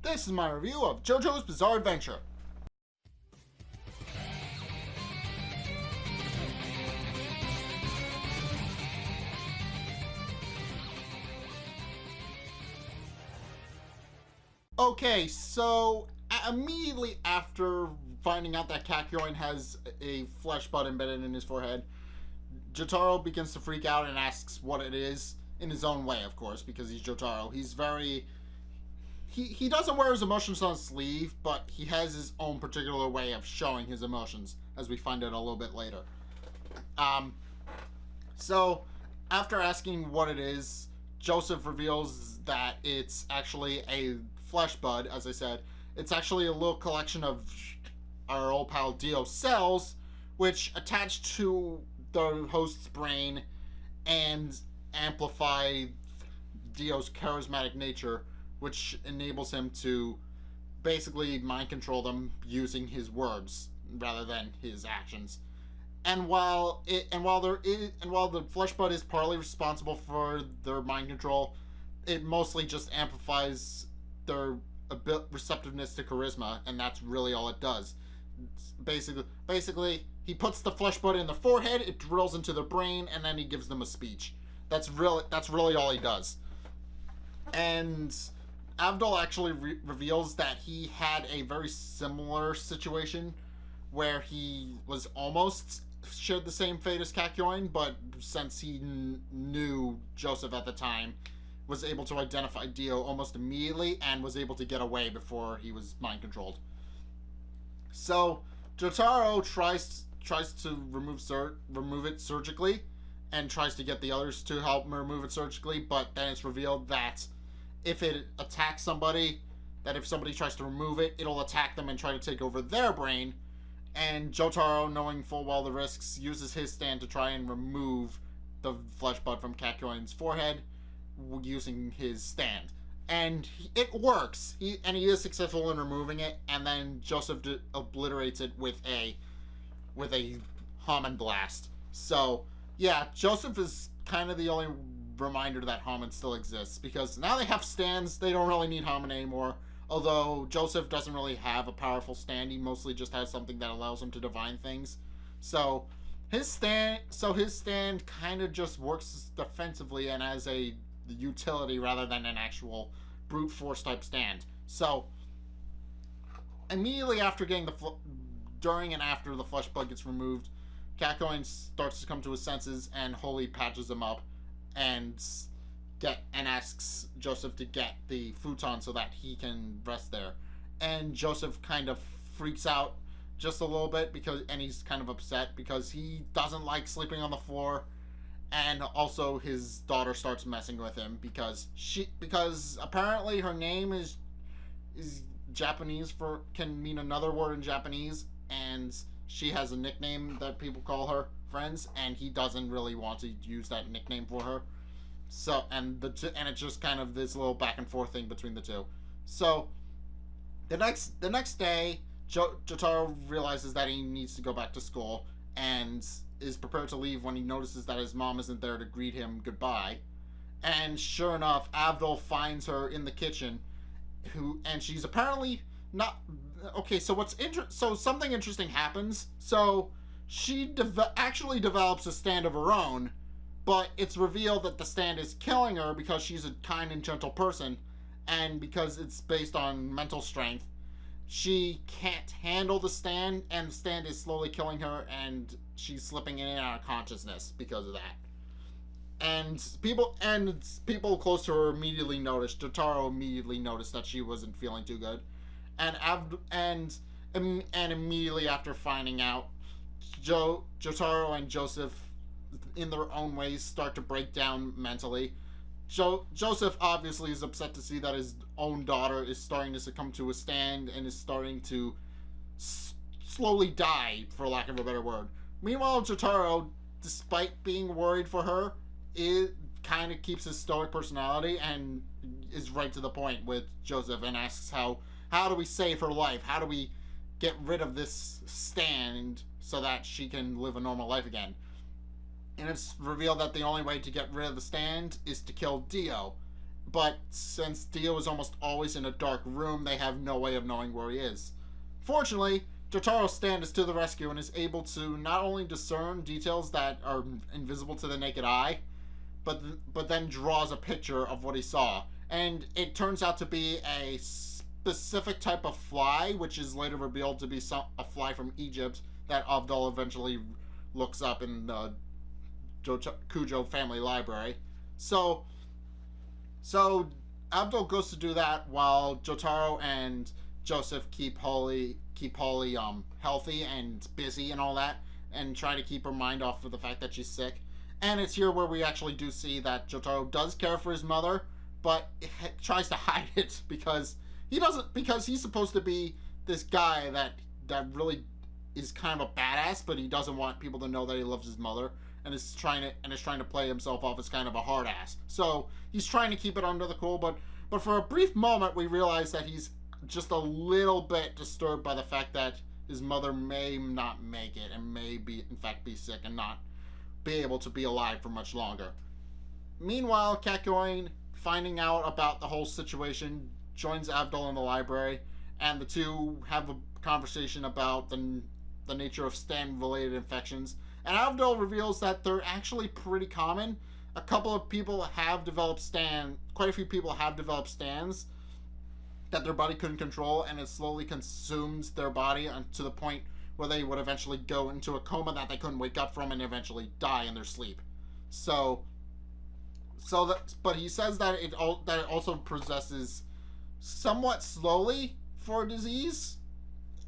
This is my review of Jojo's Bizarre Adventure. Okay, so immediately after finding out that Kakyoin has a flesh bud embedded in his forehead, Jotaro begins to freak out and asks what it is, in his own way, of course, because he's Jotaro. He's very... He doesn't wear his emotions on his sleeve, but he has his own particular way of showing his emotions, as we find out a little bit later. So, after asking what it is, Joseph reveals that it's actually a flesh bud, as I said. It's actually a little collection of our old pal DIO cells, which attach to the host's brain and amplify DIO's charismatic nature, which enables him to basically mind control them using his words rather than his actions. And while the flesh bud is partly responsible for their mind control, it mostly just amplifies their receptiveness to charisma, and that's really all it does. Basically, he puts the flesh bud in the forehead, it drills into the brain, and then he gives them a speech. That's really all he does. And Avdol actually reveals that he had a very similar situation where he was almost shared the same fate as Kakyoin, but since he knew Joseph at the time, was able to identify DIO almost immediately and was able to get away before he was mind controlled. So Jotaro tries to remove it surgically, and tries to get the others to help remove it surgically, but then it's revealed that if it attacks somebody, that if somebody tries to remove it, it'll attack them and try to take over their brain. And Jotaro, knowing full well the risks, uses his stand to try and remove the flesh bud from Kakyoin's forehead using his stand. And it works. He is successful in removing it, and then Joseph obliterates it with a Hammond blast. So, yeah, Joseph is kind of the only reminder that Hammond still exists, because now they have stands, they don't really need Hammond anymore. Although Joseph doesn't really have a powerful stand, he mostly just has something that allows him to divine things. So his stand kind of just works defensively and as a utility rather than an actual brute force type stand. So immediately after getting during and after the flesh bud gets removed, Kakyoin starts to come to his senses, and Holy patches him up and asks Joseph to get the futon so that he can rest there. And Joseph kind of freaks out just a little bit and he's kind of upset because he doesn't like sleeping on the floor. And also his daughter starts messing with him because apparently her name is Japanese can mean another word in Japanese, and she has a nickname that people call her friends, and he doesn't really want to use that nickname for her. So, and it's just kind of this little back and forth thing between the two. So, the next day, Jotaro realizes that he needs to go back to school and is prepared to leave when he notices that his mom isn't there to greet him goodbye. And sure enough, Avdol finds her in the kitchen, and she's apparently not okay. So something interesting happens. So she actually develops a stand of her own. But it's revealed that the stand is killing her because she's a kind and gentle person, and because it's based on mental strength, she can't handle the stand, and the stand is slowly killing her, and she's slipping in and out of consciousness because of that. And people close to her immediately noticed. Jotaro immediately noticed that she wasn't feeling too good, and immediately after finding out, Jotaro and Joseph, in their own ways, start to break down mentally. Joseph obviously is upset to see that his own daughter is starting to succumb to a stand and is starting to slowly die, for lack of a better word. Meanwhile, Jotaro, despite being worried for her, it kind of keeps his stoic personality and is right to the point with Joseph and asks how do we save her life? How do we get rid of this stand so that she can live a normal life again? And it's revealed that the only way to get rid of the stand is to kill DIO. but since Dio is almost always in a dark room, they have no way of knowing where he is. Fortunately, Jotaro's stand is to the rescue and is able to not only discern details that are invisible to the naked eye, but then draws a picture of what he saw. And it turns out to be a specific type of fly, which is later revealed to be a fly from Egypt that Avdol eventually looks up in the Kujo family library. So Avdol goes to do that while Jotaro and Joseph keep Holly healthy and busy and all that, and try to keep her mind off of the fact that she's sick. And it's here where we actually do see that Jotaro does care for his mother, but tries to hide it because he's supposed to be this guy that really is kind of a badass, but he doesn't want people to know that he loves his mother, and is trying to play himself off as kind of a hard ass. So he's trying to keep it under the cool, but for a brief moment we realize that he's just a little bit disturbed by the fact that his mother may not make it and may be in fact be sick and not be able to be alive for much longer. Meanwhile, Kakyoin, finding out about the whole situation, joins Avdol in the library, and the two have a conversation about the nature of stand-related infections. And Avdol reveals that they're actually pretty common. Quite a few people have developed stands that their body couldn't control, and it slowly consumes their body to the point where they would eventually go into a coma that they couldn't wake up from and eventually die in their sleep. But he says that it also possesses somewhat slowly for a disease,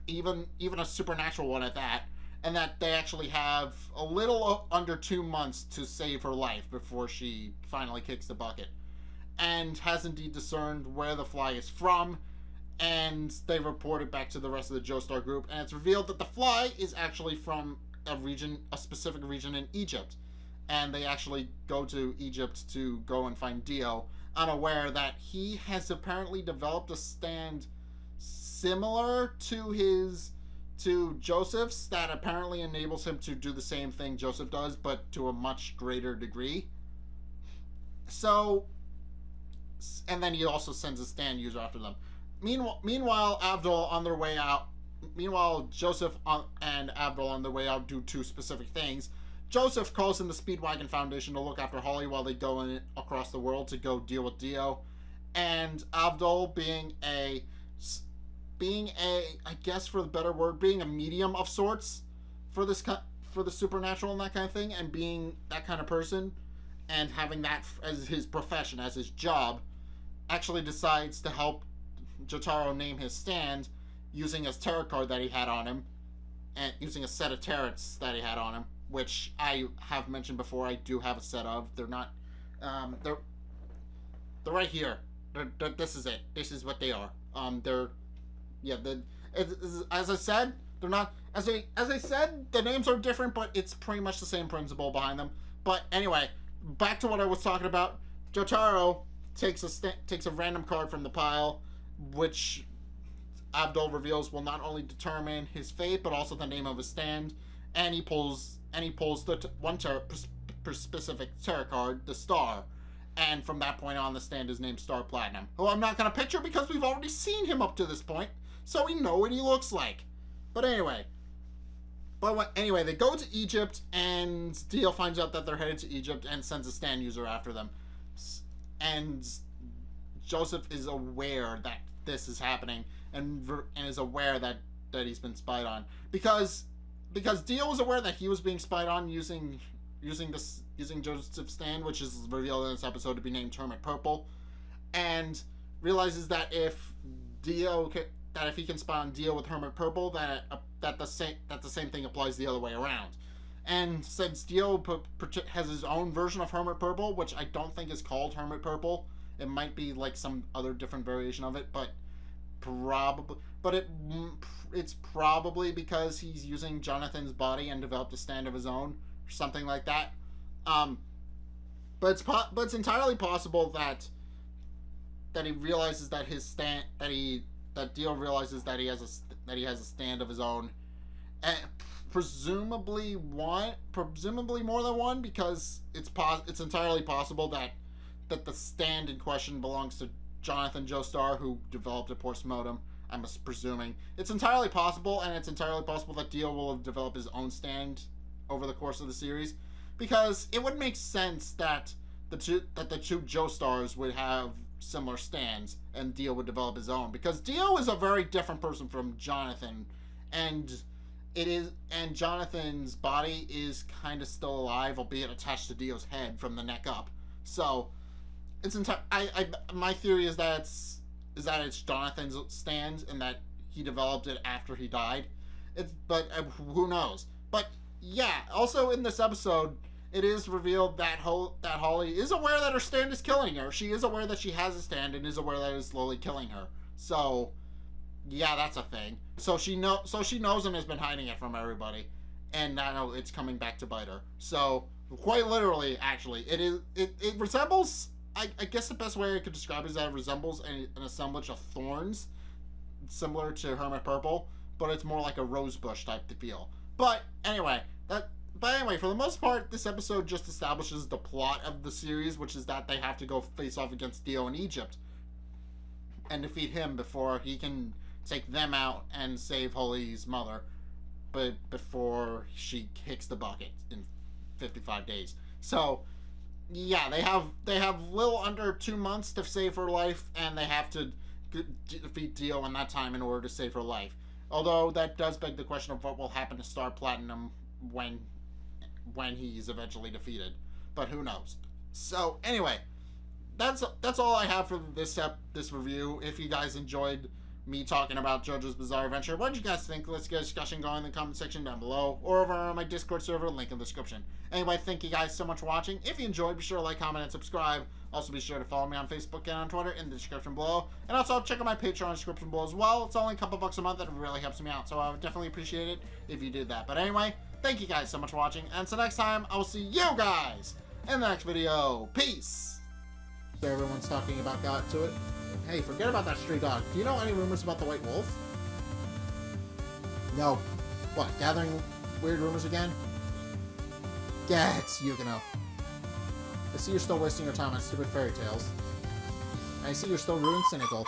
even a supernatural one at that, and that they actually have a little under 2 months to save her life before she finally kicks the bucket, and has indeed discerned where the fly is from, and they report it back to the rest of the Joestar group, and it's revealed that the fly is actually from a specific region in Egypt, and they actually go to Egypt to go and find Dio, unaware that he has apparently developed a stand similar to Joseph's that apparently enables him to do the same thing Joseph does, but to a much greater degree. So, and then he also sends a stand user after them. Meanwhile, Joseph and Avdol on their way out do two specific things. Joseph calls in the Speedwagon Foundation to look after Holly while they go across the world to go deal with Dio, and Avdol being a, I guess for the better word, being a medium of sorts for the supernatural and that kind of thing, and being that kind of person, and having that as his profession, as his job, actually decides to help Jotaro name his stand using his tarot card that he had on him, and using a set of tarots that he had on him, which I have mentioned before. I do have a set of. They're not, they're right here. This is it. This is what they are. As I said, they're not, as I said, the names are different, but it's pretty much the same principle behind them. But anyway, back to what I was talking about. Jotaro takes a random card from the pile, which Avdol reveals will not only determine his fate, but also the name of his stand. And he pulls the one specific tarot card, the Star. And from that point on, the stand is named Star Platinum, who I'm not going to picture because we've already seen him up to this point, so we know what he looks like. But anyway, they go to Egypt, and Dio finds out that they're headed to Egypt and sends a stand user after them. And Joseph is aware that this is happening, and is aware that he's been spied on, because Dio was aware that he was being spied on using Joseph's stand, which is revealed in this episode to be named Hermit Purple, and realizes that if he can spy on Dio with Hermit Purple, that the same thing applies the other way around. And since Dio has his own version of Hermit Purple, which I don't think is called Hermit Purple, it might be like some other different variation of it, it's probably because he's using Jonathan's body and developed a stand of his own, or something like that. But it's entirely possible that he realizes that his stand that Dio realizes that he has a stand of his own, and presumably more than one, because it's entirely possible that the stand in question belongs to Jonathan Joestar, who developed it post-mortem. I'm presuming it's entirely possible, and it's entirely possible that Dio will have developed his own stand over the course of the series, because it would make sense that the two Joestars would have similar stands, and Dio would develop his own, because Dio is a very different person from Jonathan, and Jonathan's body is kind of still alive, albeit attached to Dio's head from the neck up. So it's my theory is that it's Jonathan's stand, and that he developed it after he died. But who knows? But yeah, also in this episode, it is revealed that Holly is aware that her stand is killing her. She is aware that she has a stand and is aware that it is slowly killing her. So yeah, that's a thing. So she knows and has been hiding it from everybody, and now it's coming back to bite her. So quite literally, actually, it resembles. I guess the best way I could describe it is that it resembles an assemblage of thorns, similar to Hermit Purple, but it's more like a rose bush type to feel. But anyway, for the most part, this episode just establishes the plot of the series, which is that they have to go face off against Dio in Egypt and defeat him before he can take them out and save Holy's mother, but before she kicks the bucket in 55 days. So yeah, they have little under 2 months to save her life, and they have to defeat Dio in that time in order to save her life. Although that does beg the question of what will happen to Star Platinum when he's eventually defeated. But who knows? So anyway, that's all I have for this review. If you guys enjoyed me talking about JoJo's Bizarre Adventure, what did you guys think? Let's get a discussion going in the comment section down below, or over on my Discord server, link in the description. Anyway, thank you guys so much for watching. If you enjoyed, be sure to like, comment, and subscribe. Also, be sure to follow me on Facebook and on Twitter in the description below. And also, check out my Patreon description below as well. It's only a couple bucks a month, and it really helps me out, so I would definitely appreciate it if you did that. But anyway, thank you guys so much for watching, and until next time, I will see you guys in the next video. Peace! So everyone's talking about got to it. Hey, forget about that stray dog. Do you know any rumors about the White Wolf? No. What, gathering weird rumors again? Gats, Yukino. I see you're still wasting your time on stupid fairy tales. I see you're still rude and cynical.